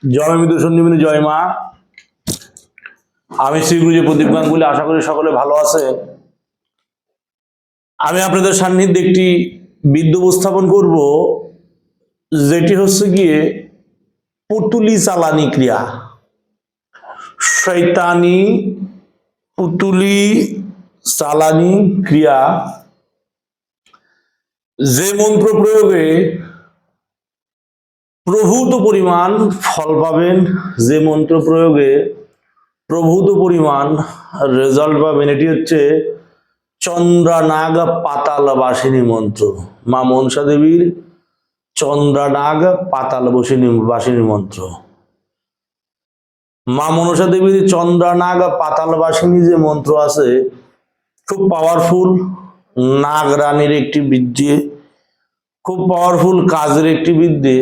জয় মৃত্যু সঞ্জীবনী, জয় মা। আমি শ্রী গুরুজি প্রদীপ গাঙ্গুলি। আশা করি সকলে ভালো আছে। আমি আপনাদের সান্নিধ্যে একটি বিদ্যা উপস্থাপন করব, যেটি হচ্ছে গিয়ে পুতুলি চালানি ক্রিয়া। শয়তানি পুতুলি চালানি ক্রিয়া, যে মন্ত্র প্রয়োগে প্রভূত পরিমাণ ফল পাবেন, যে মন্ত্র প্রয়োগে প্রভূত পরিমাণ রেজাল্ট পাবেন, এটি হচ্ছে চন্দ্রানাগ পাতাল বাসিনী মন্ত্র। মা মনসা দেবীর চন্দ্রানাগ পাতাল বাসিনী মন্ত্র। মা মনসা দেবীর চন্দ্রানাগ পাতাল বাসিনী যে মন্ত্র আছে, খুব পাওয়ারফুল। নাগ রানীর একটি বিদ্যে, খুব পাওয়ারফুল কাজের একটি বিদ্যে,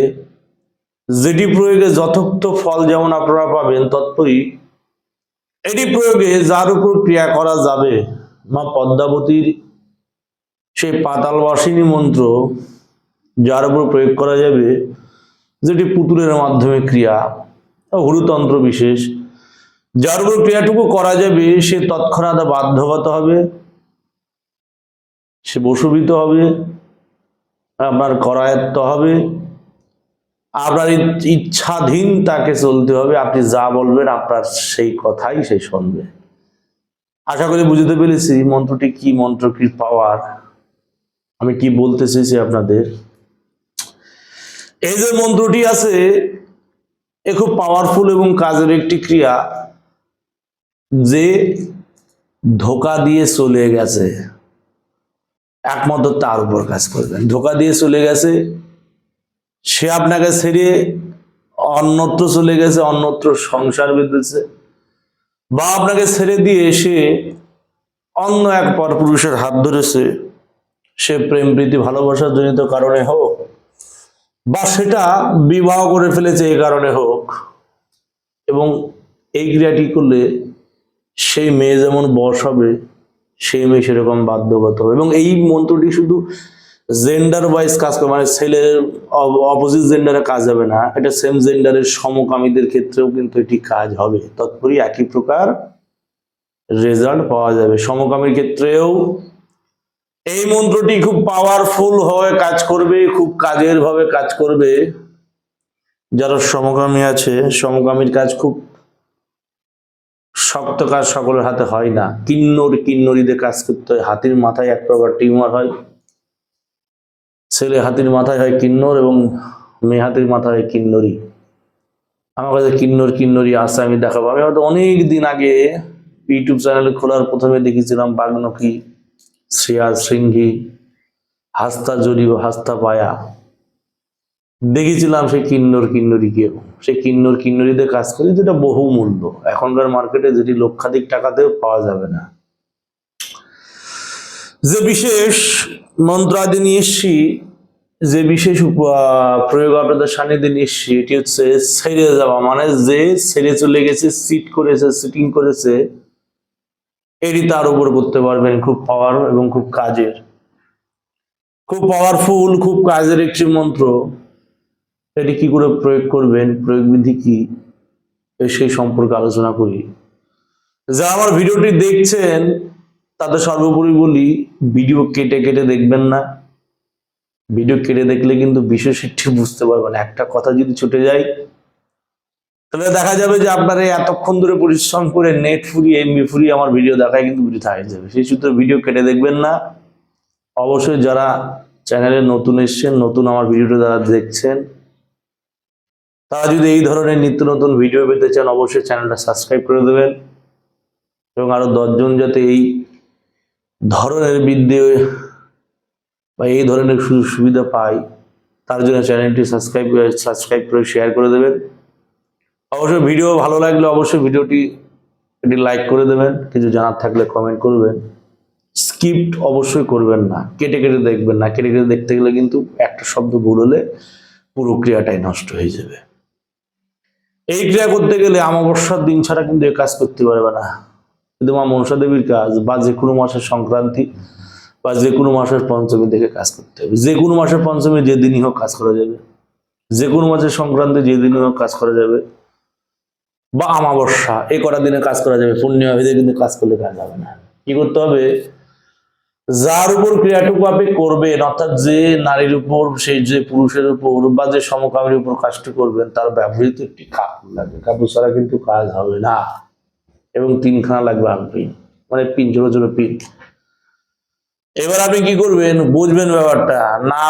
যেটি প্রয়োগে যথোক্ত ফল যেমন আপনারা পাবেন, তৎপরই এটি প্রয়োগে যার উপর ক্রিয়া করা যাবে, মা পদ্মাবতীর সেই পাতাল বাসিনী মন্ত্র যার উপর প্রয়োগ করা যাবে, যেটি পুতুলের মাধ্যমে ক্রিয়া, হুরুতন্ত্র বিশেষ, যার উপর ক্রিয়াটুকু করা যাবে, সে তৎক্ষণাৎ বাধ্যগত হবে, সে বশীভূত হবে, আপনার করায়ত্ত হবে, আপনার ইচ্ছাধীন তাকে চলতে হবে। আপনি যা বলবেন আপনার সেই কথাই সে শুনবে। আশা করি বুঝতে পেরেছি মন্ত্রটি কি, মন্ত্র কি পাওয়ার, আমি কি বলতে চেয়েছি আপনাদের। এই যে মন্ত্রটি আছে, এ খুব পাওয়ারফুল এবং কাজের একটি ক্রিয়া। যে ধোঁকা দিয়ে চলে গেছে, একমাত্র তার উপর কাজ করবেন। ধোঁকা দিয়ে চলে গেছে, সে আপনাকে ছেড়ে অন্যত্র চলে গেছে, অন্যত্র সংসার বেঁধেছে, বা আপনাকে ছেড়ে দিয়ে সে অন্য এক পরপুরুষের হাত ধরেছে, সে প্রেম প্রীতি ভালোবাসার জনিত কারণে হোক, বা সেটা বিবাহ করে ফেলেছে এই কারণে হোক, এবং এই ক্রিয়াটি করলে সেই মেয়ে যেমন বশ হবে, সেই মেয়ে সেরকম বাধ্যগত হবে। এবং এই মন্ত্রটি শুধু জেন্ডার ওয়াইজ কাজ করে, মানে ছেলের অপোজিট জেন্ডারে কাজ হবে না, এটা সেম জেন্ডারের সমকামীদের ক্ষেত্রেও কিন্তু এটি কাজ হবে, তৎপরই একই প্রকার রেজাল্ট পাওয়া যাবে। সমকামীর ক্ষেত্রেও এই মন্ত্রটি খুব পাওয়ারফুল হয়ে কাজ করবে, খুব কাজের ভাবে কাজ করবে। যারা সমকামী আছে, সমকামীর কাজ খুব শক্ত কাজ, সকলের হাতে হয় না। কিন্নরীদের কাজ করতে হয়। হাতির মাথায় এক প্রকার টিউমার হয়, ছেলে হাতির মাথায় হয় কিন্নর এবং মেয়ে হাতির মাথায় হয় কিন্নরী। আমার কাছে কিন্নরী আছে, আমি দেখাবো। আমি হয়তো অনেক দিন আগে ইউটিউব চ্যানেলে খোলার প্রথমে দেখেছিলাম বাগনকি, শ্রেয়া শৃঙ্গী, হাস্তা জরি ও হাস্তা পায়া, দেখেছিলাম সেই কিন্নরীকে। সেই কিন্নরীদের কাজ করি, যেটা বহুমূল্য, এখনকার মার্কেটে যেটি লক্ষাধিক টাকাতেও পাওয়া যাবে না। যে বিশেষ মন্ত্রাদি নিয়ে এসছি, যে বিশেষ প্রয়োগ আপনাদের সান্নিধ্যে নিয়ে এসছি, এটি হচ্ছে ছেড়ে যাওয়া, মানে যে ছেড়ে চলে গেছে, সিটিং করেছে, এটি তার উপর করতে পারবেন। খুব পাওয়ার এবং খুব কাজের, খুব পাওয়ারফুল, খুব কাজের একটি মন্ত্র। এটি কি করে প্রয়োগ করবেন, প্রয়োগ বিধি কি, সেই সম্পর্কে আলোচনা করি। যারা আমার ভিডিওটি দেখছেন তাদের সর্বোপরি বলি, ভিডিও কেটে কেটে দেখবেন না। ভিডিও কেটে দেখলে কিন্তু বিশেষটি বুঝতে পারবেন। একটা কথা যদি ছুটে যায়, তাহলে দেখা যাবে যে আপনারা এতক্ষণ ধরে পরিশ্রম করে নেট ফুরিয়ে, এমবি ফুরিয়ে আমার ভিডিও দেখায় কিন্তু বৃথা হয়ে যাবে। সেই সূত্রে ভিডিও কেটে দেখবেন না। অবশ্যই যারা চ্যানেলে নতুন এসছেন, নতুন আমার ভিডিওটা যারা দেখছেন, তারা যদি এই ধরনের নিত্য নতুন ভিডিও পেতে চান, অবশ্যই চ্যানেলটা সাবস্ক্রাইব করে দেবেন, এবং আরো 10 জন যাতে এই ধরনের বিদ্যে বা এই ধরনের সুযোগ সুবিধা পায়, তার জন্য চ্যানেলটি সাবস্ক্রাইব করে শেয়ার করে দেবেন। অবশ্যই ভিডিও ভালো লাগলে অবশ্যই ভিডিওটি লাইক করে দেবেন। কিছু জানার থাকলে কমেন্ট করবেন। স্কিপ অবশ্যই করবেন না, কেটে কেটে দেখবেন না। কেটে কেটে দেখতে গেলে কিন্তু একটা শব্দ ভুল হলে পুরো ক্রিয়াটাই নষ্ট হয়ে যাবে। এই ক্রিয়া করতে গেলে অমাবস্যার দিন ছাড়া কিন্তু এই কাজ করতে পারবে না। কিন্তু মা মনসা দেবীর কাজ, বা যে কোনো মাসের সংক্রান্তি বা যে কোনো মাসের পঞ্চমী দেখে কাজ করতে হবে। যে কোনো মাসের পঞ্চমী যেদিনই হোক কাজ করা যাবে, যে কোনো মাসের সংক্রান্তি যেদিন কাজ করা যাবে, বা অমাবস্যা, এই কটা দিনে কাজ করা যাবে। পূর্ণিমা ভেদে কিন্তু কাজ করলে কাজ হবে না। কি করতে হবে? যার উপর ক্রিয়াটুকু আপনি করবেন, অর্থাৎ যে নারীর উপর, সেই যে পুরুষের উপর বা যে সমকামীর উপর কাজটি করবেন, তার ব্যবহৃত একটি কাপড় লাগবে। কাপড় ছাড়া কিন্তু কাজ হবে না। এবং 3খানা লাগবে আলপিন, মানে পিন, ছোট ছোট পিন। এবার আপনি কি করবেন? বুঝবেন ব্যাপারটা। না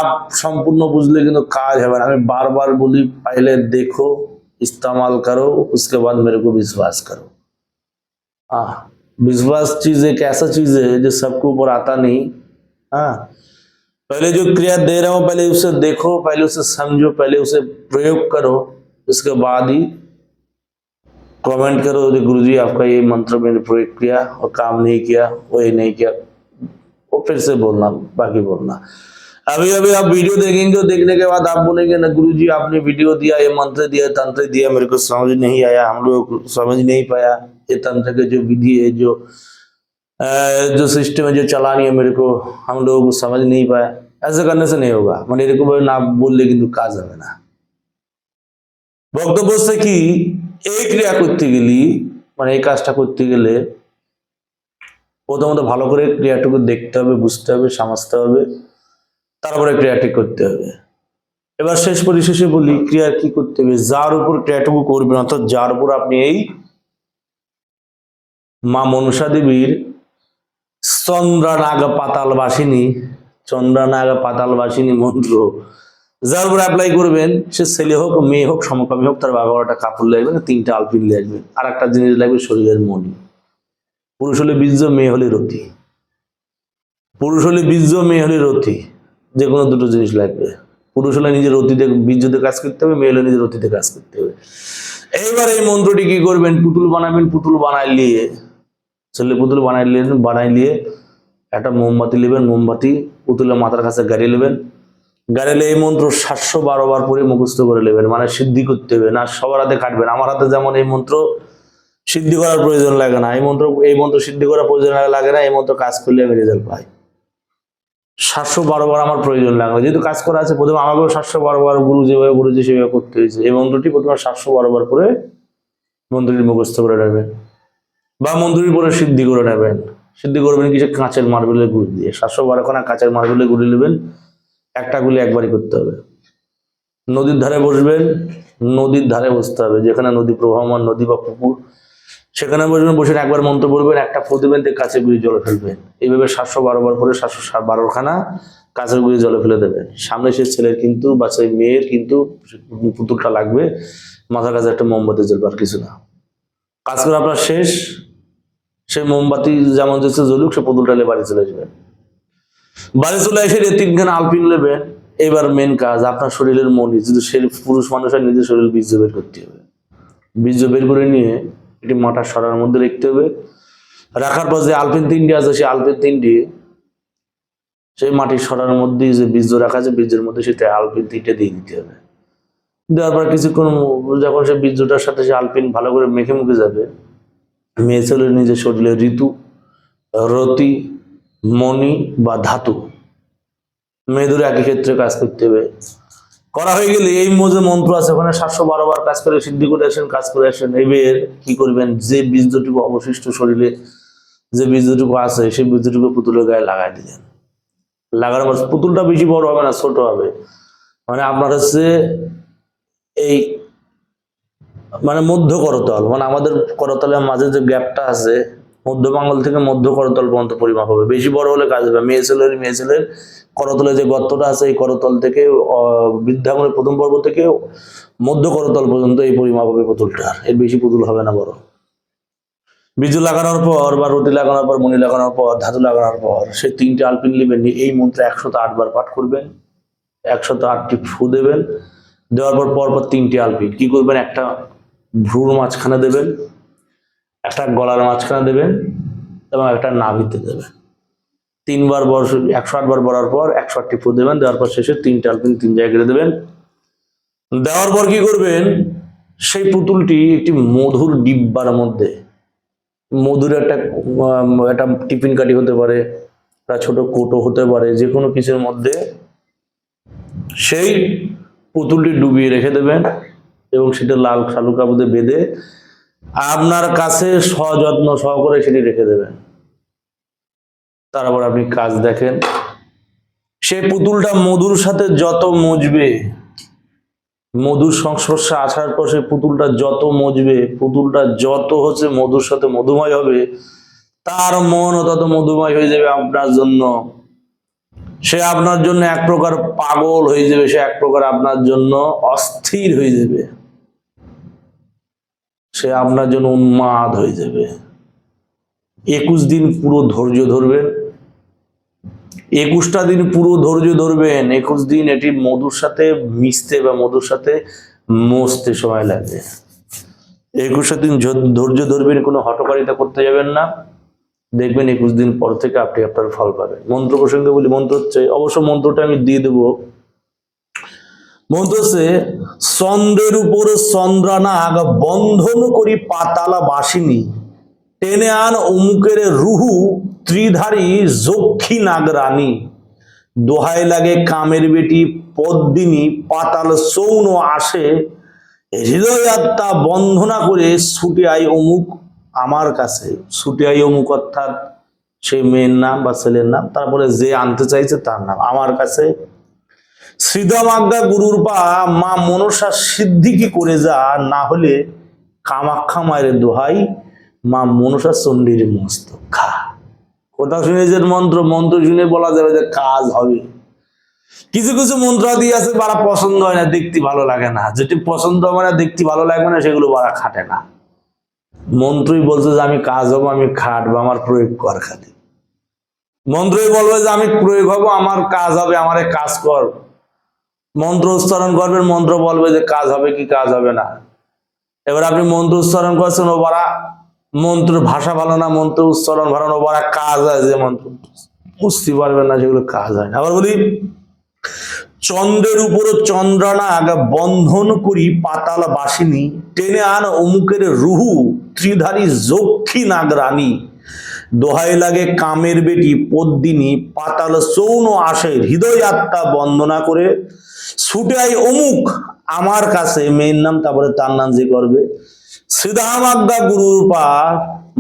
সম্পূর্ণ বুঝলে কিন্তু কাজ হবে না। আমি বারবার বলি, पहले देखो, इस्तेमाल करो, उसके बाद मेरे को विश्वास करो। हाँ, विश्वास चीज एक ऐसा चीज है जो सबके ऊपर आता नहीं। हाँ, पहले जो क्रिया दे रहा हूं, पहले उसे देखो, पहले उसे समझो, पहले उसे प्रयोग करो, उसके बाद ही कमेंट करो कि गुरुजी आपका ये मंत्र मैंने प्रयोग किया और काम नहीं किया, वो ये नहीं किया, वो फिर से बोलना, बाकी बोलना। अभी अभी आप वीडियो देखेंगे, देखने के बाद आप बोलेंगे ना गुरुजी आपने वीडियो दिया, ये मंत्र दिया, तंत्र दिया, मेरे को समझ नहीं आया, हम लोग समझ नहीं पाया, ये तंत्र के जो विधि है, जो सिस्टम है, जो चलानी है, मेरे को हम लोगों को समझ नहीं पाया। ऐसे करने से नहीं होगा। মানে এরকম ভাবে না বললে কিন্তু কাজ হবে না। বক্তব্য হচ্ছে কি, এই ক্রিয়া করতে গেলে, মানে এই কাজটা করতে গেলে প্রথমত ভালো করে ক্রিয়াটুকু দেখতে হবে, বুঝতে হবে, সমঝতে হবে, তারপরে ক্রিয়াটি করতে হবে। এবার শেষ পরিশেষে বলি, ক্রিয়া কি করতে হবে? যার উপর ক্রিয়াটুকু করবেন, অর্থাৎ যার উপর আপনি এই মা মনসা দেবীর চন্দ্রনাগ পাতালবাসিনী মন্ত্র যার উপর অ্যাপ্লাই করবেন, সে ছেলে হোক, মেয়ে হোক, সমকামী হোক, তার ব্যবহারটা কাপড় লাগবে না, 3টা আলপিন লাগবে। আর একটা জিনিস লাগবে, শরীরের মণি। পুরুষ হলে বীর্য, মেয়ে হলে রতি। পুরুষ হলে বীর্য, মেয়ে হলে রতি, যে কোনো দুটো জিনিস লাগবে। পুরুষ হলে নিজের রতিতে, বীর্যতে কাজ করতে হবে, মেয়ে হলে নিজের রতিতে কাজ করতে হবে। এইবার এই মন্ত্রটি কি করবেন? পুতুল বানাবেন। পুতুল বানাইলিয়ে, ছেলে পুতুল বানাইলিয়ে একটা মোমবাতি নেবেন। মোমবাতি পুতুলের মাথার কাছে গাড়িয়ে নেবেন। গাড়িলে এই মন্ত্র 712 বার পরে মুখস্থ করে নেবেন, মানে সিদ্ধি করতে হবে না। সবার হাতে কাটবেন। আমার হাতে যেমন এই মন্ত্র সিদ্ধি করার প্রয়োজন লাগে না, এই মন্ত্র সিদ্ধি করার প্রয়োজন লাগে না। এই মন্ত্র কাজ করলে আমি রেজাল্ট পাই। 712 বার আমার প্রয়োজন লাগে, যেহেতু কাজ করা আছে। প্রথমে আমাকেও 712 বার গুরু যেভাবে বলেছে সেভাবে করতে হয়েছে। এই মন্ত্রটি প্রথমে 712 বার পরে মন্ত্রটি মুখস্থ করে নেবেন, বা মন্ত্রটির পরে সিদ্ধি করে নেবেন। সিদ্ধি করবেন কিছু কাঁচের মার্বেলের গুড়ি দিয়ে। 712 খানা কাঁচের মার্বেলের গুড়ি নেবেন। একটা গুলি একবারই করতে হবে। নদীর ধারে বসবেন। নদীর ধারে বসতে হবে, যেখানে নদী প্রবাহমান, নদী বা পুকুর, সেখানে বসবেন। বসে একবার মন্ত্র পড়বেন, একটা প্রতিবেন থেকে কাঁচের গুঁড়ি জলে ফেলবেন। এইভাবে 712 বার পরে 712 খানা কাঁচের গুঁড়ি জলে ফেলে দেবেন। সামনে সে ছেলের কিন্তু বা সেই মেয়ের কিন্তু পুতুলটা লাগবে, মাথার কাছে একটা মোমবাতি জ্বলবে, আর কিছু না। কাজ করে আপনার শেষ। সে মোমবাতি যেমন যেতে জ্বলুক, সে পুতুলটা নিয়ে বাড়ি চলে আসবেন। বাড়ি চলে এসে 3খানা আলপিন নেবেন। এবার মেন কাজ, আপনার শরীরের মনি, যদি সে পুরুষ মানুষ হয়, নিজের শরীর বীর্য বের করতে হবে। বীর্য বের করে নিয়ে এটি মাথার সরার মধ্যে রাখতে হবে। রাখার পর যে আলপিন 3টি আছে, সেই আলপিন 3টি সেই মাটির সরার মধ্যে যে বীর্য রাখা আছে, বীর্যের মধ্যে সেটা আলপিন 3টে দিয়ে দিতে হবে। দেওয়ার পর কিছুক্ষণ যখন সে বীর্যটার সাথে সে আলপিন ভালো করে মেখে মুখে যাবে, মেয়ে ছেলের নিজের শরীরে ঋতু, রতি, মণি বা ধাতু, মেয়েদের একই ক্ষেত্রে কাজ করতে হবে। করা হয়ে গেলে এই যে মন্ত্র আছে, ওখানে 712 বার কাজ করে সিদ্ধি করে আসেন, কাজ করে আসেন। এবার কি করবেন? যে বীর্যটুকু অবশিষ্ট শরীরে, যে বীর্যটুকু আছে, সেই বীর্যটুকু পুতুলের গায়ে লাগাই দিলেন। লাগানোর পর পুতুলটা বেশি বড় হবে না, ছোট হবে। মানে আপনার হচ্ছে এই মানে মধ্য করতল, মানে আমাদের করতলের মাঝে যে গ্যাপটা আছে, মধ্য বাঙ্গল থেকে মধ্য করতল পর্যন্ত পরিমাপ হবে। বেশি বড় হলে কাজ হবে। মেয়ে ছেলের করতলে যে গর্তটা আছে, এই করতল থেকে বৃদ্ধাঙ্গুলের প্রথম পর্ব থেকে মধ্য করতল পর্যন্ত এই পরিমাপ হবে পুতুলটার। এর বেশি পুতুল হবে না বড়। বীজ লাগানোর পর বা রুটি লাগানোর পর, মণি লাগানোর পর, ধাতু লাগানোর পর, সেই 3টে আলপিন নেবেন। এই মন্ত্র 108 বার পাঠ করবেন। 108টি ফু দেবেন। দেওয়ার পর পরপর 3টে আলপিন কি করবেন? একটা ভ্রুর মাঝখানে দেবেন, একটা গলার মাঝখানে দেবেন, এবং একটা নাভিতে দেবেন। 3বার 108 বার বলার পর 108টি ফু দেবেন। দেওয়ার পর শেষে 3টে আলপিন 3 জায়গায় দেবেন। দেওয়ার পর কি করবেন? সেই পুতুলটি একটি মধুর ডিব্বার মধ্যে, মধুর একটা টিফিন কাঠি হতে পারে, একটা ছোট কোটো হতে পারে, যে কোনো কিছুর মধ্যে সেই পুতুলটি ডুবিয়ে রেখে দেবেন এবং সেটা লাল শালু কাপড়ে বেঁধে আপনার কাছে সযত্ন সহকারে সেটি রেখে দেবেন। তারপর আপনি কাজ দেখেন, সেই পুতুলটা মধুর সাথে যত মজবে, মধুর সংস্পর্শে আসার পর সেই পুতুলটা যত মজবে, পুতুলটা যত হচ্ছে মধুর সাথে মধুময় হবে, তার মন তত মধুময় হয়ে যাবে আপনার জন্য। সে আপনার জন্য এক প্রকার পাগল হয়ে যাবে, সে এক প্রকার আপনার জন্য অস্থির হয়ে যাবে, সে আপনার জন্য উন্মাদ হয়ে যাবে। 21 দিন পুরো ধৈর্য ধরবেন, 21টা দিন পুরো ধৈর্য ধরবেন। 21 দিন এটি মধুর সাথে মিশতে বা মধুর সাথে মসতে সময় লাগে। 21টা দিন ধৈর্য ধরবেন, কোনো হঠকারিতা করতে যাবেন না। দেখবেন 21 দিন পর থেকে আপনি আপনার ফল পাবেন। মন্ত্র প্রসঙ্গে বলি, মন্ত্র হচ্ছে, অবশ্য মন্ত্রটা আমি দিয়ে দেব। মন্ত্র হচ্ছে, চন্দ্রের উপর চন্দ্রনাগ বন্ধন করি পাতালা বাসিনী, টেনে আন অমুকের রুহু ত্রিধারী যক্ষী নাগ রানী, দোহাই লাগে কামের বেটি পদ্মিনী, পাতাল চৌন আসে, হৃদয় আত্মা বন্ধনা করে ছুটে আই অমুক আমার কাছে। ছুটে আই অমুক অর্থাৎ সেই মেয়ের নাম বা ছেলের নাম, তারপরে যে আনতে চাইছে তার নাম, আমার কাছে। শ্রীদামাজ্ঞা গুরুর পা মা মনসা সিদ্ধি কি করে যা, না হলে কামাখ্যা মায়ের দোহাই মা মনসা চণ্ডীর মস্তক খা। কোথাও শুনেছেন মন্ত্র? মন্ত্র শুনে বলা যাবে যে কাজ হবে। কিছু কিছু মন্ত্র দিয়ে আছে বাড়া পছন্দ হয় না, দেখতে ভালো লাগে না। যেটি পছন্দ হবে না, দেখতে ভালো লাগবে না, সেগুলো বাড়া খাটে না। মন্ত্রই বলছে যে আমি কাজ হবো, আমি খাটবো, আমার প্রয়োগ কর। খালি মন্ত্রই বলবে যে আমি প্রয়োগ হবো, আমার কাজ হবে, আমার কাজ কর। মন্ত্র উচ্চারণ করবেন, মন্ত্র বলবে যে কাজ হবে কি কাজ হবে না। এবার আপনি মন্ত্র উচ্চারণ করছেন, ও বাড়া মন্ত্র ভাষা ভালো না, মন্ত্র উচ্চারণ ভালো না, ও বাড়া কাজ হয় যে মন্ত্র বুঝতে পারবেন না, সেগুলো কাজ হয় না। আবার বলি, চন্দ্রের উপর চন্দ্রনাগ বন্ধন করি পাতাল বাসিনী, টেনে আন অমুকের রুহু ত্রিধারী যক্ষী নাগ রানী, দোহাই লাগে কামের বেটি পদ্মিনী, পাতাল চৌন আসে, হৃদয় আত্মা বন্দনা করে ছুটে আই অমুক আমার কাছে। মেয়ের নাম, তারপরে তার নাম যে করবে। শ্রীদামাজ্ঞা গুরুর পা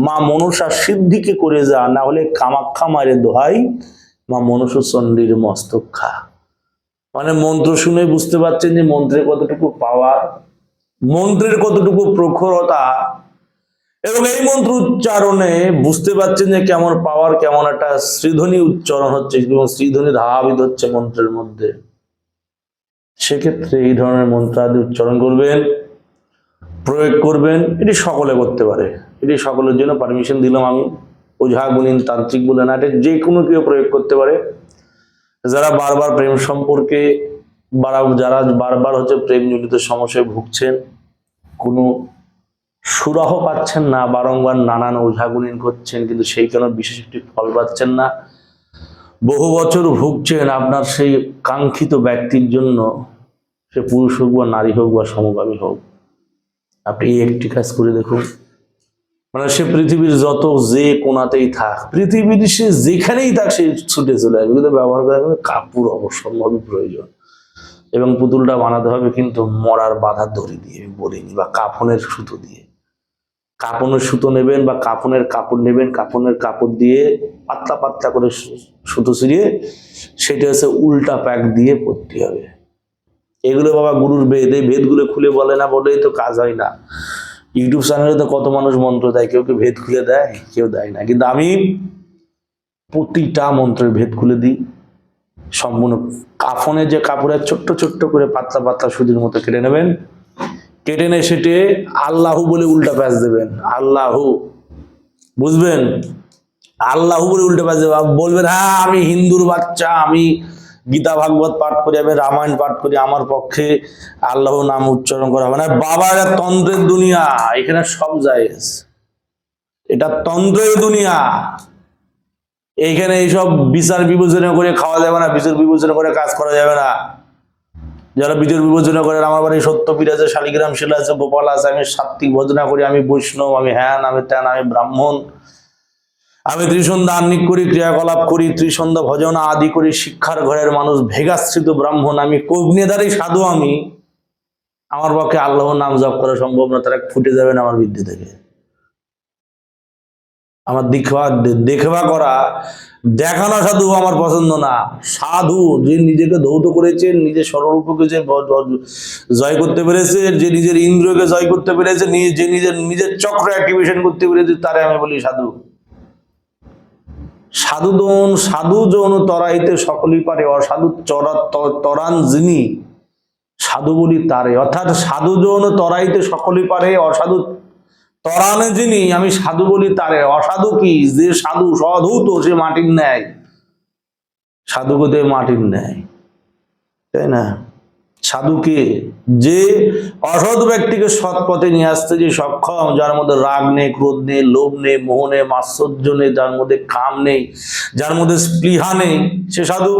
মা মনসা সিদ্ধিকে করে যা, না হলে কামাখ্যা মায়ের দোহাই মা মনসা চণ্ডীর মস্তক খা। মানে মন্ত্র শুনে বুঝতে পারছেন যে মন্ত্রের কতটুকু পাওয়ার, মন্ত্রের কতটুকু প্রখরতা, এবং এই মন্ত্র উচ্চারণে বুঝতে পারছেন যে কেমন পাওয়ার, কেমন একটা শ্রীধ্বনি উচ্চারণ হচ্ছে এবং শ্রীধ্বনি ধাবিত হচ্ছে মন্ত্রের মধ্যে। সেক্ষেত্রে এই ধরনের মন্ত্র আদি উচ্চারণ করবেন, প্রয়োগ করবেন। এটি সকলে করতে পারে, এটি সকলের জন্য পারমিশন দিলাম আমি। ওঝা গুণিন তান্ত্রিক বলে না, এটা যে কোনো কেউ প্রয়োগ করতে পারে। যারা বারবার প্রেম সম্পর্কে যারা বারবার হচ্ছে প্রেম জনিত সমস্যায় ভুগছেন, কোনো সুরাহ পাচ্ছেন না, বারংবার নানান ওঝাগুনিন করছেন, কিন্তু সেই কারণে বিশেষ একটি ফল পাচ্ছেন না, বহু বছর ভুগছেন আপনার সেই কাঙ্ক্ষিত ব্যক্তির জন্য, সে পুরুষ হোক বা নারী হোক বা সমকামী হোক, আপনি এই একটি কাজ করে দেখুন। মানে সে পৃথিবীর যত যে কোনাতেই থাক, পৃথিবীর সে যেখানেই থাক, সে ছুটে চলে আসবে। কিন্তু ব্যবহার করার কাপড় অবশ্যম্ভাবী প্রয়োজন, এবং পুতুলটা বানাতে হবে কিন্তু মরার বাধা দড়ি দিয়ে, আমি বলিনি, বা কাফনের সুতো দিয়ে। কাপনের সুতো নেবেন বা কাপনের কাপড় নেবেন, কাপনের কাপড় দিয়ে পাতলা পাতলা করে সুতো ছিঁড়িয়ে সেটা হচ্ছে উল্টা প্যাক দিয়ে পড়তে হবে। এগুলো বাবা গুরুর বেদ, এই ভেদগুলো খুলে বলে না, বলেই তো কাজ হয় না। ইউটিউব চ্যানেলে তো কত মানুষ মন্ত্র দেয়, কেউ কেউ ভেদ খুলে দেয়, কেউ দেয় না, কিন্তু আমি প্রতিটা মন্ত্রের ভেদ খুলে দিই সম্পূর্ণ। কাফনে যে কাপড়ের ছোট্ট ছোট্ট করে পাতলা পাতলা সুতির মতো কেটে নেবেন, কেটে নিয়ে সেটে আল্লাহু বলে উল্টা প্যাঁচ দেবেন। আল্লাহু বুঝবেন, আল্লাহু বলে উল্টা প্যাঁচ দেবেন। বলবেন হ্যাঁ আমি হিন্দুর বাচ্চা, আমি গীতা ভাগবত পাঠ করি, আমি রামায়ণ পাঠ করি, আমার পক্ষে আল্লাহ নাম উচ্চারণ করা হবে না। বাবা, এটা তন্ত্রের দুনিয়া, এখানে সব জায়েজ, এটা তন্ত্রের দুনিয়া। এইখানে এইসব বিচার বিবেচনা করে খাওয়া যাবে না, বিচার বিবেচনা করে কাজ করা যাবে না। যারা বিচার বিবেচনা করে, আমার বাড়ি সত্যপীর আছে, শালিগ্রাম শিলা আছে, গোপাল আছে, আমি সাত্বিক ভজনা করি, আমি বৈষ্ণব, আমি হ্যান, আমি ত্যান, আমি ব্রাহ্মণ, আমি ত্রিসন্ধ্যা আহ্নিক করি, ক্রিয়াকলাপ করি, ত্রিসন্ধ্যা ভজনা আদি করি, শিক্ষার ঘরের মানুষ, ভেগাশ্রিত ব্রাহ্মণ, আমি কগ্নেধারী সাধু। আমি আমার পক্ষে আল্লাহর নাম জপ করা সম্ভব না, তারা ফুটে যাবেন আমার বিদ্যে থেকে। আমার দেখবা করা, দেখানো সাধু আমার পছন্দ না। সাধু যে নিজেকে ধৌত করেছেন, নিজের স্বরূপকে যে জয় করতে পেরেছে, যে নিজের ইন্দ্রিয়কে জয় করতে পেরেছে, যে নিজের চক্র অ্যাক্টিভেশন করতে পেরেছে, তারে আমি বলি সাধু। সাধু যৌন তরাইতে সকলেই পারে, অসাধু তরান যিনি, সাধু বলি তারে। অর্থাৎ সাধু যৌন তরাইতে সকলেই পারে, অসাধু তরানে যিনি, আমি সাধু বলি তারে। অসাধু কি? যে সাধু সধূত, সে মাটির ন্যায়। সাধু কোতে মাটির ন্যায়, তাই না? সাধুকে যে অসৎ ব্যক্তিকে সৎ পথে নিয়ে আসতে যে সক্ষম, যার মধ্যে রাগ নেই, ক্রোধ নেই, লোভ নেই, মোহ নেই, মাৎসর্য নেই, যার মধ্যে কাম নেই, যার মধ্যে স্পৃহা নেই, সে সাধু।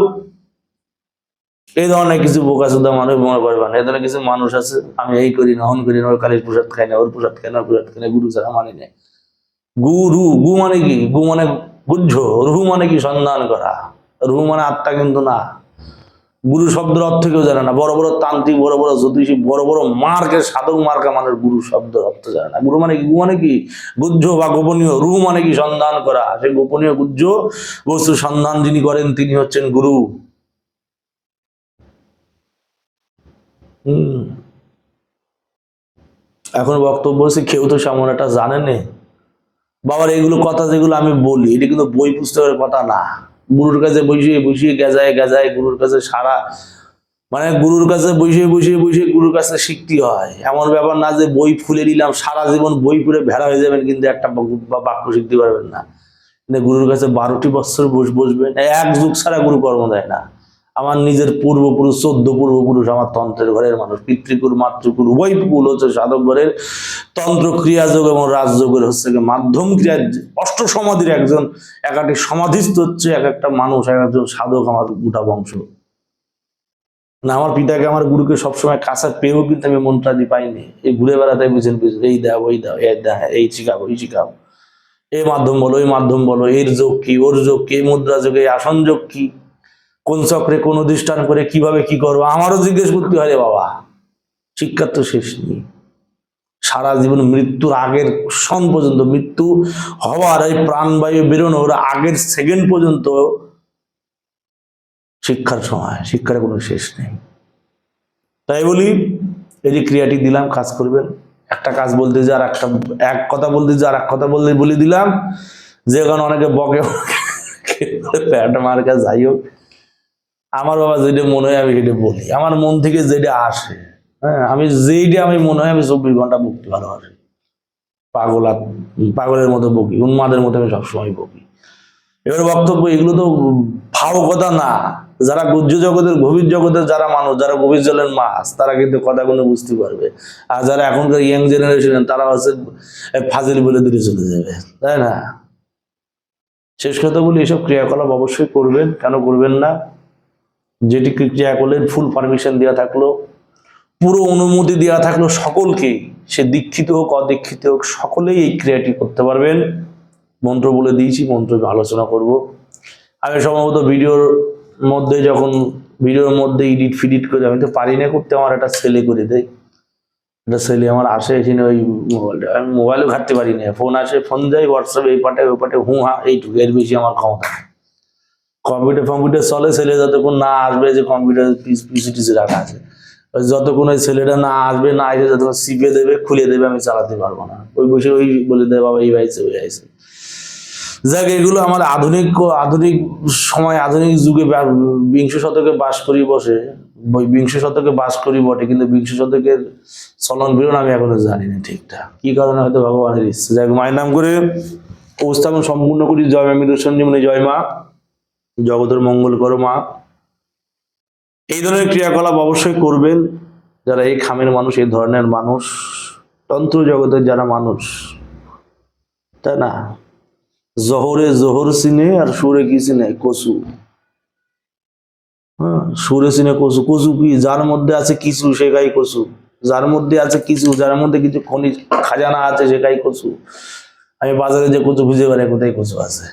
এই ধরনের কিছু বোকা সুদ্ধা মানুষ মনে করবে না। এই ধরনের কিছু মানুষ আছে, আমি এই করি না, হন করি না, ওর কালীর প্রসাদ খাই না, ওর প্রসাদ খাই না, ওর প্রসাদ খাই না, গুরু ছাড়া মানি না। গু মানে কি? গু মানে বুঝছো? রুহু মানে কি? সন্ধান করা। রুহু মানে আত্মা কিন্তু না। গুরু শব্দের অর্থ কেউ জানে না। বড় বড় তান্ত্রিক, বড় বড় জ্যোতিষী, বড় বড় মার্কের সাধক মার্কা মানুষ গুরু শব্দের অর্থ জানে না। গুরু মানে কি? গু মানে কি? গুহ্য বা গোপনীয়। রুহু মানে কি? সন্ধান করা। সে গোপনীয় গুহ্য বস্তু সন্ধান যিনি করেন, তিনি হচ্ছেন গুরু। এখন বক্তব্য হচ্ছে, কেউ তো সামনে একটা জানে না। বাবার এইগুলো কথা যেগুলো আমি বলি, এটা কিন্তু বই পুস্তকের কথা না। গুরুর কাছে বসিয়ে বসিয়ে গেজায় গুরুর কাছে সারা, মানে গুরুর কাছে বসিয়ে গুরুর কাছে শিখতে হয়। এমন ব্যাপার না যে বই ফুলে নিলাম, সারা জীবন বই পড়ে ভেড়া হয়ে যাবেন, কিন্তু একটা বাক্য শিখতে পারবেন না। কিন্তু গুরুর কাছে 12টি বছর বসবেন, এক যুগ ছাড়া গুরু কর্ম দেয় না। আমার নিজের পূর্বপুরুষ, 14 পূর্বপুরুষ, আমার তন্ত্রের ঘরের মানুষ, পিতৃকুল মাতৃকুল উভয় কুল হচ্ছে সাধক ঘরের। তন্ত্র ক্রিয়াযোগ এবং রাজযোগের হচ্ছে মাধ্যম ক্রিয়া, অষ্ট সমাধির একজন, এক একটি সমাধিস্থ হচ্ছে এক একটা মানুষ, এক একজন সাধক, আমার গোটা বংশ না। আমার পিতাকে, আমার গুরুকে সবসময় কাছে পেয়েও কিন্তু আমি মন্ত্রাদি পাইনি। এই ঘুরে বেড়াতে বুঝেন, এই দাও, ওই দাও, এই শিখাবো, এই শিখাবো, এই মাধ্যম বলো, ওই মাধ্যম বলো, এর যোগ কি, ওর যোগ কি, মুদ্রা যোগ, এই আসন যোগ কি, কোন চক্রে কোন অধিষ্ঠান করে কিভাবে কি করবো, আমারও জিজ্ঞেস করতে হয় রে বাবা। শিক্ষার তো শেষ নেই। সারা জীবন মৃত্যুর আগের ক্ষণ পর্যন্ত, মৃত্যু হওয়ার এই প্রাণবায়ু বেরোনোর আগের সেকেন্ড পর্যন্ত শিক্ষার সময়, শিক্ষার কোনো শেষ নেই। তাই বলি, এই যে ক্রিয়াটি দিলাম, কাজ করবেন। একটা কাজ বলতে যে আর একটা, এক কথা বলতে যে আর এক কথা বলে দিলাম, যে কারণে অনেকে বকে প্যাট মার কাজ, যাই হোক, আমার বাবা যেটা মনে হয় আমি সেটা বলি, আমার মন থেকে যেটা আসে। হ্যাঁ, আমি যেইটা আমি মনে হয়, আমি 24 ঘন্টা বকতে ভালোবাসি। পাগলের মতো বকি, উন্মাদের মতো আমি সবসময় বকি। এবার বক্তব্য, এগুলো তো ভাব কথা না। যারা গুহ্য জগতের, গভীর জগতের যারা মানুষ, যারা গভীর জলের মাছ, তারা কিন্তু কথাগুলো বুঝতে পারবে। আর যারা এখনকার ইয়াং জেনারেশন, তারা হচ্ছে ফাজিল বলে দূরে চলে যাবে, তাই না? শেষ কথা বলি, এসব ক্রিয়াকলাপ অবশ্যই করবেন। কেন করবেন না? যেটি ক্রিয়া করলেন, ফুল পারমিশন দেওয়া থাকলো, পুরো অনুমতি দেওয়া থাকলো সকলকে, সে দীক্ষিত হোক অদীক্ষিত হোক, সকলেই এই ক্রিয়াটি করতে পারবেন। মন্ত্র বলে দিয়েছি, মন্ত্র আলোচনা করব। আমি সম্ভবত ভিডিওর মধ্যে, যখন ভিডিওর মধ্যে এডিট ফিডিট করে, আমি তো পারি না করতে, আমার একটা ছেলে করে দেয়। একটা ছেলে আমার আসে এখানে, ওই মোবাইলটা, আমি মোবাইলও ঘাটতে পারি না। ফোন আসে, ফোন যায়, হোয়াটসঅ্যাপ এই পাটে ওই পাটে, হা এইটুকু, এর বেশি আমার ক্ষমতা। কম্পিউটার চলে, ছেলে যতক্ষণ না আসবে, যে কম্পিউটার পিসি রাখা আছে, যতক্ষণ ওই ছেলেটা না আসবে, না এসে যতক্ষণ শিপে দেবে, খুলে দেবে, আমি চালাতে পারবো না। ওই বসে ওই বলে দেয়, বাবা এই আইছে, ওই আইছে। যাক, এগুলো আমার আধুনিক সময়, আধুনিক যুগে, 20 শতকে বাস করি বসে, 20 শতকে বাস করি বটে, কিন্তু 20 শতকের চলন বিরন আমি এখনো জানি না ঠিকঠাক। কি কারণে? হয়তো ভগবানের ইচ্ছে। যাক, মায়ের নাম করে উপস্থাপন সম্পূর্ণ করি। জয় মা মৃদু সঞ্জীবনী, জয় মা, জগতের মঙ্গল করো মা। এই ধরনের ক্রিয়াকলাপ অবশ্যই করবেন যারা এই খামের মানুষ, এই ধরনের মানুষ, তন্ত্র জগতের যারা মানুষ, তাই না? জহরে জোহর চিনে, আর সুরে কি চিনে? কচু। হ্যাঁ, সুরে চিনে কচু। কচু কি? যার মধ্যে আছে কিছু, সেটাই কচু। যার মধ্যে আছে কিছু, যার মধ্যে কিছু খনিজ খাজানা আছে, সেটাই কচু। আমি বাজারে যে কচু খুঁজে বেড়াই কোথায় কচু আছে।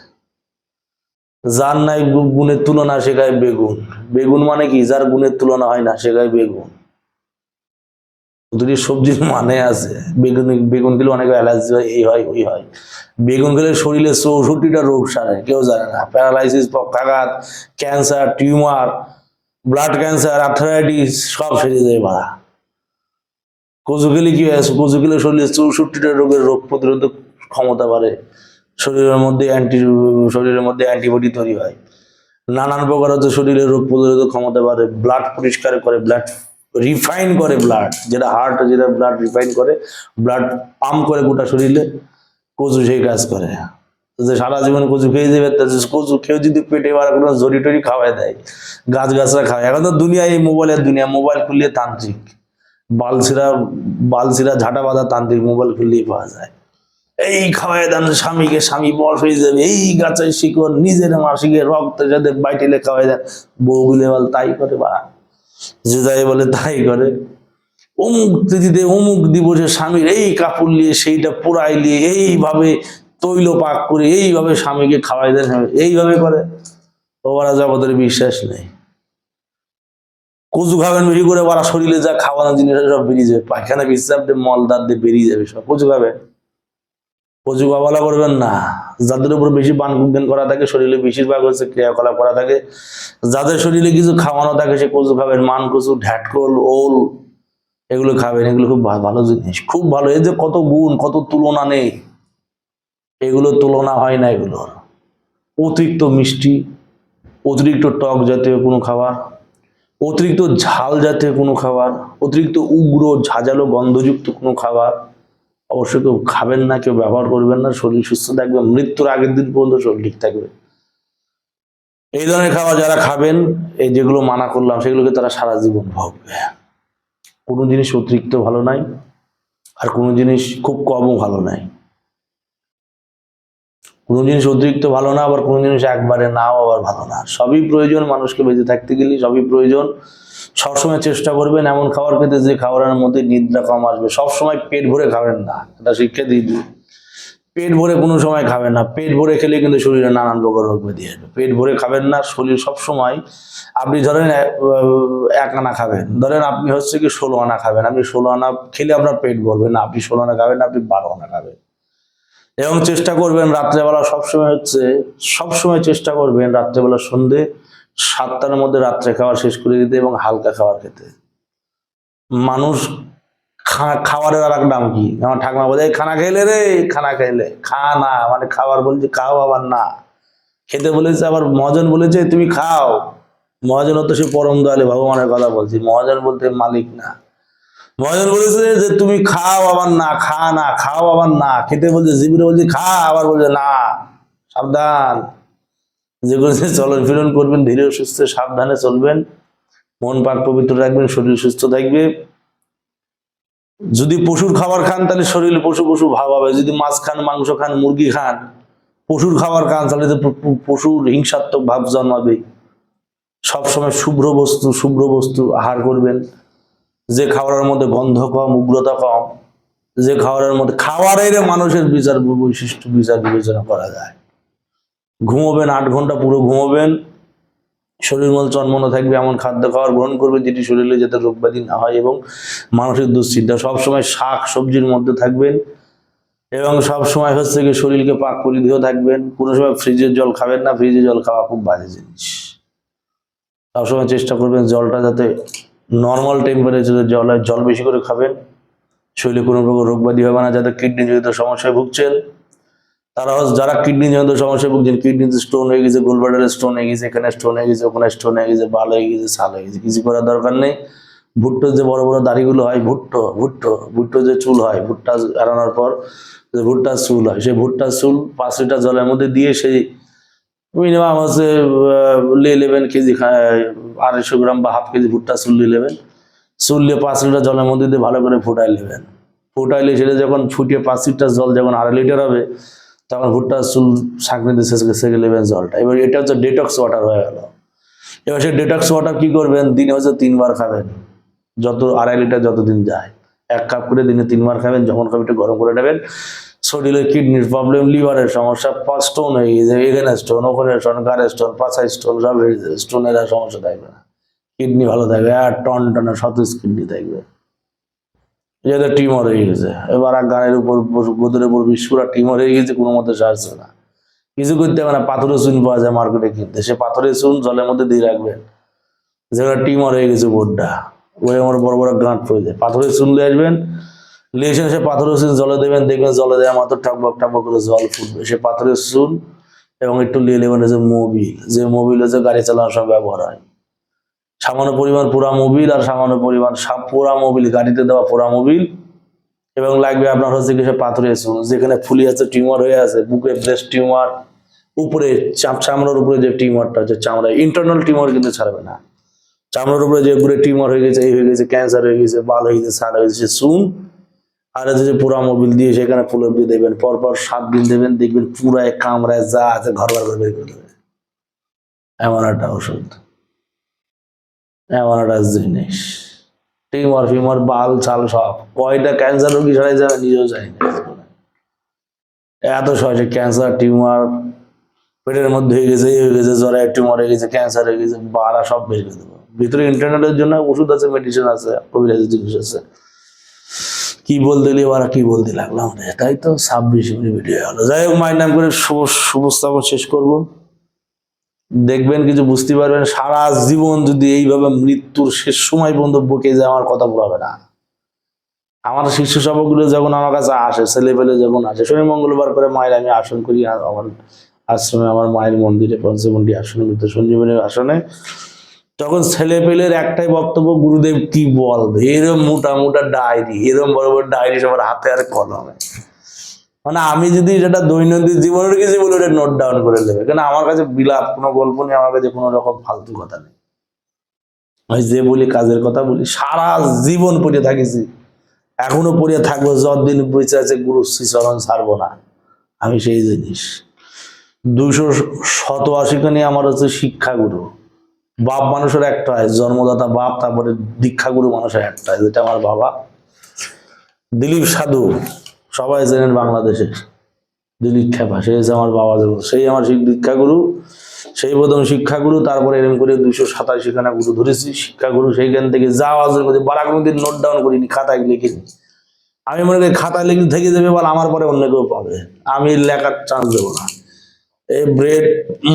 যার নাই গুণের তুলনা শেখায় বেগুন। বেগুন মানে কি? যার গুণের তুলনা হয় না শেখায় বেগুন। দুটি সবজির মানে আছে। বেগুন বেগুন খেলে অনেক অ্যালার্জি হয়, এই হয় ওই হয়। বেগুন খেলে শরীরে 64টা রোগ সারে, কেউ জানে না। প্যারালাইসিস, পক্ষাঘাত, cancer, tumour, blood cancer, arthritis সব সেরে যায় বাড়া। কচু খেলে কি হয়? কচু খেলে শরীরে 64টা রোগের রোগ প্রতিরোধক ক্ষমতা বাড়ে। শরীরের মধ্যে অ্যান্টিবডি তৈরি হয়। নানান প্রকার হচ্ছে শরীরের রোগ প্রতিরোধক ক্ষমতা বাড়ে। ব্লাড পরিষ্কার করে, ব্লাড রিফাইন করে, ব্লাড যেটা হার্ট যেটা ব্লাড রিফাইন করে, ব্লাড পাম্প করে গোটা শরীরে, কচু সেই কাজ করে। যে সারা জীবন কচু খেয়ে যাবে, কচু কেউ যদি পেটে বা কোনো জড়ি টরি খাওয়াই দেয়, গাছরা খাওয়ায়। এখন তো দুনিয়া এই মোবাইলের দুনিয়া, মোবাইল খুললে তান্ত্রিক, বালছিরা ঝাঁটা বাঁধা তান্ত্রিক মোবাইল খুললেই পাওয়া যায়। এই খাওয়াই দেন স্বামীকে, স্বামী বস হয়ে যাবে, এই গাছের শিকড় নিজের মাসিকে রক্তের সাথে বাইটেলে খাওয়াই দেন। বউগুলো বল তাই করে, বা যে যাই বলে তাই করে। অমুক তিথিতে অমুক দিবসে স্বামীর এই কাপড় নিয়ে সেইটা পোড়াই নিয়ে এইভাবে তৈল পাক করে এইভাবে স্বামীকে খাওয়াই দেন, এইভাবে করে। ওরা জগতের বিশ্বাস নেই। কচু খাবেন বেশি করে, ওরা শরীরে যা খাওয়ানোর জিনিস সব বেরিয়ে যাবে, পায়খানা বিশ্রাপ দিয়ে মলদার দিয়ে বেরিয়ে যাবে সব। কচু খাবেন, কচু খাওয়ালা করবেন না। যাদের উপর বেশি পান গুঞ্জন করা থাকে, শরীরে বেশিরভাগ হচ্ছে ক্রিয়াকলাপ করা থাকে, যাদের শরীরে কিছু খাওয়ানো থাকে সে কচু খাবেন। মান কচু, ঢ্যাটকল, ওল এগুলো খাবেন। এগুলো খুব ভালো জিনিস, খুব ভালো। এই যে কত গুণ, কত তুলনা নেই, এগুলো তুলনা হয় না। এগুলোর অতিরিক্ত মিষ্টি, অতিরিক্ত টক জাতীয় কোনো খাবার, অতিরিক্ত ঝাল জাতীয় কোনো খাবার, অতিরিক্ত উগ্র ঝাঁঝালো গন্ধযুক্ত কোনো খাবার অবশ্যই কেউ খাবেন না, কেউ ব্যবহার করবেন না। শরীর সুস্থ থাকবে, মৃত্যুর আগের দিন পর্যন্ত শরীর ঠিক থাকবে। এই ধরনের খাবার যারা খাবেন, এই যেগুলো মানা করলাম সেগুলোকে তারা সারা জীবন ভোগবে। কোনো জিনিস অতিরিক্ত ভালো নাই, আর কোনো জিনিস খুব কমও ভালো নাই। কোনো জিনিস অতিরিক্ত ভালো না, আবার কোনো জিনিস একবারে নাও আবার ভালো না। সবই প্রয়োজন, মানুষকে বেঁচে থাকতে গেলে সবই প্রয়োজন। সবসময় চেষ্টা করবেন এমন খাবার খেতে যে খাবারের মধ্যে নিদ্রা কম আসবে। সবসময় পেট ভরে খাবেন না, এটা শিক্ষা দিয়ে দিই। পেট ভরে কোনো সময় খাবেন না। পেট ভরে খেলে কিন্তু শরীরে নানান প্রকার রোগ ব্যাধি আসবে। পেট ভরে খাবেন না। শরীর সবসময়, আপনি ধরেন 1 আনা খাবেন, ধরেন আপনি হচ্ছে কি 16 আনা খাবেন, আপনি 16 আনা খেলে আপনার পেট ভরবে না। আপনি 16 আনা খাবেন না, আপনি 12 আনা খাবেন। এবং চেষ্টা করবেন রাত্রেবেলা সবসময় চেষ্টা করবেন রাত্রেবেলা সন্ধ্যে 7টার মধ্যে রাত্রে খাওয়া শেষ করে দিতে এবং হালকা খাবার খেতে। মানুষ খাবারের আর এক নাম কি, আমার ঠাকুমা বলে খানা খাইলে রে, খানা খাইলে, খানা মানে খাবার বলছে, খাও আবার না খেতে বলেছে। আবার মহাজন বলেছে তুমি খাও। মহাজন তো সে পরম দয়ালে ভগবানের কথা বলছি, মহাজন বলতে মালিক না। মহাজন বলেছে যে তুমি খাও আবার না, খা না, খাও আবার না, খেতে বলছে, জিবিরে বলছে খা, আবার বলছে না। সাবধান, যেগুলো চলন ফিরন করবেন ধীরে সুস্থ সাবধানে চলবেন, মন পাক পবিত্র রাখবেন, শরীর সুস্থ থাকবে। যদি পশুর খাবার খান তাহলে শরীরে পশু পশু ভাব হবে। যদি মাছ খান, মাংস খান, মুরগি খান, পশুর খাবার খান, তাহলে পশুর হিংসাত্মক ভাব জন্মাবে। সবসময় শুভ্র বস্তু আহার করবেন। যে খাবারের মধ্যে গন্ধ কম, উগ্রতা কম, যে খাবারের মানুষের বৈশিষ্ট্য বিচার বিবেচনা করা যায়। ঘুমোবেন 8 ঘন্টা পুরো ঘুমোবেন, শরীর মধ্যে চনমনে থাকবে, এমন খাদ্য খাবার গ্রহণ করবে যেটি শরীরে যাতে রোগ ব্যাধি না হয়, এবং মানসিক দুশ্চিন্তা। সবসময় শাক সবজির মধ্যে থাকবেন, এবং সবসময় হচ্ছে কি শরীরকে পাক পরিধেয় থাকবেন। কোনো সময় ফ্রিজের জল খাবেন না, ফ্রিজের জল খাওয়া খুব বাজে জিনিস। সবসময় চেষ্টা করবেন জলটা যাতে নর্মাল টেম্পারেচারের জল হয়, জল বেশি করে খাবেন। শরীরে কোনো প্রকার রোগ ব্যাধি হবে না। যাদের কিডনি জনিত সমস্যায় ভুগছেন, যারা কিডনি জনিত সমস্যায় ভুগছেন, কিডনিতে স্টোন হয়ে গেছে, গোলব্লাডারে স্টোন হয়ে গেছে, এখানে স্টোন হয়ে গেছে, ওখানে স্টোন হয়ে গেছে, বাল হয়ে গেছে, ছাল হয়ে গেছে, কিছু করার দরকার নেই। ভুট্টোর যে বড় বড় দাড়িগুলো হয়, ভুট্টো যে চুল হয়, ভুট্টা এড়ানোর পর যে ভুট্টার চুল হয়, সেই ভুট্টার চুল 5 লিটার জলের মধ্যে দিয়ে সেই মিনিমাম হচ্ছে 11 কেজি 250 গ্রাম বা হাফ কেজি ভুট্টা চুল নেবেন। চুল নিয়ে 5 লিটার জলের মধ্যে দিয়ে ভালো করে ফুটাই নেবেন। ফুটাইলে সেটা যখন ফুটিয়ে 5 লিটার জল যখন 2.5 লিটার হবে, তখন ভুট্টার চুল ছাঁকনিতে সেঁকে নেবেন জলটা। এবার এটা হচ্ছে ডেটক্স ওয়াটার হয়ে গেল। এবার সেই ডেটক্স ওয়াটার কি করবেন, দিনে হচ্ছে 3 বার খাবেন। যত 2.5 লিটার যতদিন যায়, 1 কাপ করে দিনে 3 বার খাবেন। যখন খাবেন একটু গরম করে নেবেন, শরীরের কিডনির প্রবলেম, লিভারের সমস্যা, স্টোন হয়ে গেছে, এখানে স্টোন, ওখানে স্টোন, গাড়ে স্টোন, পাছায় স্টোন, সব হয়ে গেছে, স্টোনের আর সমস্যা থাকবে না, কিডনি ভালো থাকবে, আর টন টনে সতেজ কিডনি থাকবে। যেটা টিউমার হয়ে গেছে, এবার আর গানের উপর গোদের উপর পুরা টিউমার হয়ে গেছে, কোনো মতে সারছে না, কিছু করতে হবে না। পাথরের চুন পাওয়া যায় মার্কেটে কিনতে, সে পাথরের চুন জলের মধ্যে দিয়ে রাখবেন, যেটা টিউমার হয়ে গেছে বোর্ডটা, ওই আমার বড় বড় গাঁট পড়ে যায়, পাথরের চুন নিয়ে আসবেন, লিয়েছেন সে পাথরের চুন জলে দেবেন, দেখবেন জলে দেওয়া মাত্র টাকবক টাকবক করে জল ফুটবে, সে পাথরের চুন এবং একটু লিয়ে নেবেন যে মোবিল, যে মোবিল হচ্ছে গাড়ি চালানোর সময় ব্যবহার হয়, সামান্য পরিমাণ পোড়া মোবিল আর সামান্য পরিমাণ পোড়া মোবিল, গাড়িতে দেওয়া পোড়া মোবিল, এবং লাগবে আপনার হচ্ছে কি সে পাথরের চুন, যেখানে ফুলি আছে, টিউমার হয়ে আছে, বুকে ব্রেস্ট টিউমার, উপরে চামড়ার উপরে যে টিউমারটা হচ্ছে চামড়া, ইন্টারনাল টিউমার কিন্তু ছাড়বে না, চামড়ার উপরে যে উপরে টিউমার হয়ে গেছে, এই হয়ে গেছে, ক্যান্সার হয়ে গেছে, বাল হয়ে গেছে, ছাড় হয়ে গেছে, চুন আর হচ্ছে পোড়া মোবিল দিয়ে সেখানে ফুলের দিয়ে দেবেন, পরপর 7 দিন দেবেন, দেখবেন পুরায় কামড়ায় যা আছে ঘর বার করে বের করে দেবে। এমন একটা ওষুধ, এমন একটা জিনিস, টিউমার ফিউমার বাল ছাল সব, কয়টা ক্যান্সার রোগী সরাই যাবে নিজেও জানি না, এত সহজে ক্যান্সার টিউমার পেটের মধ্যে হয়ে গেছে, হয়ে গেছে, জ্বরে টিউমার হয়ে গেছে, ক্যান্সার হয়ে গেছে, বাড়া সব বের করে দেবো। ভিতরে ইন্টারনেটের জন্য ওষুধ আছে, মেডিসিন আছে, কবিরাজি জিনিস আছে। কি বলতে ওরা কি বলতে লাগলাম, তাই তো 26 মিনিট ভিডিও হলো। যাই হোক, মায়ের নাম করে উপস্থাপন শেষ করব, দেখবেন কিছু বুঝতে পারবেন। সারা জীবন যদি এইভাবে মৃত্যুর শেষ সময় পর্যন্ত বকে যায়, আমার কথা বলাবে না। আমার শিষ্য সবগুলো যখন আমার কাছে আসে, ছেলে পেলে যখন আসে, শনি মঙ্গলবার করে মায়ের আমি আসন করি, আর আমার আশ্রমে, আমার মায়ের মন্দিরে পঞ্চমন্ডি আসনে, মৃত সঞ্জীবনের আসনে, তখন ছেলে পেলের একটাই বক্তব্য, গুরুদেব কি বলবে, এরম মোটা মোটা ডায়েরি, এরম বড় বড় ডায়েরি সবার হাতে আর কলমে, মানে আমি যদি সেটা দৈনন্দিন জীবনের কিছু বলে ওটা নোট ডাউন করে দেবে, কেন আমার কাছে বিলাপ কোনো গল্প নেই, আমার কাছে কোনো রকম ফালতু কথা নেই, আমি যে বলি কাজের কথা বলি, সারা জীবন পড়ে থাকিছি, এখনো পড়ে থাকবো, যতদিন বেঁচে আছে গুরু শ্রীচরণ ছাড়বো না। আমি সেই জিনিস 287 খানি আমার হচ্ছে শিক্ষাগুরু, বাপ মানুষের একটা হয়, জন্মদাতা বাপ, তারপরে দীক্ষাগুরু মানুষের একটা, যেটা আমার বাবা দিলীপ সাধু, সবাই জানেন বাংলাদেশের দিলীপ খেপা, সে হচ্ছে আমার বাবা, সেই আমার দীক্ষাগুরু, সেই প্রথম শিক্ষাগুরু, তারপরে এরকম করে 287 খানা গুরু ধরেছি শিক্ষাগুরু। সেইখান থেকে যাওয়াজের মধ্যে বারা কোনোদিন নোট ডাউন করিনি, খাতায় লিখিনি, আমি মনে করি খাতায় লিখে থেকে যাবে, বল আমার পরে অন্য কেউ পাবে, আমি লেখার চান্স দেবো না। এই ব্রেড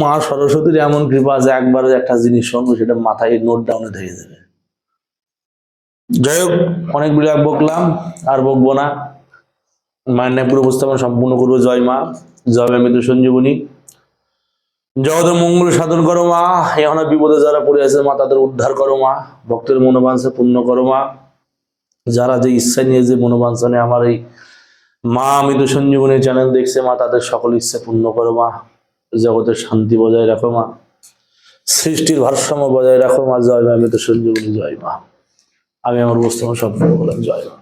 মা সরস্বতীর এমন কৃপা আছে, একবারে একটা জিনিস শুনবো সেটা মাথায় নোট ডাউনে থেকে যাবে। যাই হোক, অনেক বিলাপ বকলাম, আর বকবো না। মায়ের নাম পুরো উপস্থাপন সম্পূর্ণ করবো। জয় মা, জয় মা মৃত সঞ্জীবনী, জগতের মঙ্গল সাধন করো মা, এখন বিপদে যারা পড়ে আছে মা, তাদের উদ্ধার করো মা, ভক্তের মনোবাঞ্ছা পূর্ণ করো মা, যারা যে ইচ্ছা নিয়ে যে মনোবাঞ্ছা নিয়ে আমার এই মা মৃত সঞ্জীবনী চ্যানেল দেখছে মা, তাদের সকল ইচ্ছা পূর্ণ করো মা, জগতের শান্তি বজায় রাখো মা, সৃষ্টির ভারসাম্য বজায় রাখো মা। জয় মা মৃত সঞ্জীবনী, জয় মা। আমি আমার বস্তু সম্পূর্ণ করলাম। জয় মা।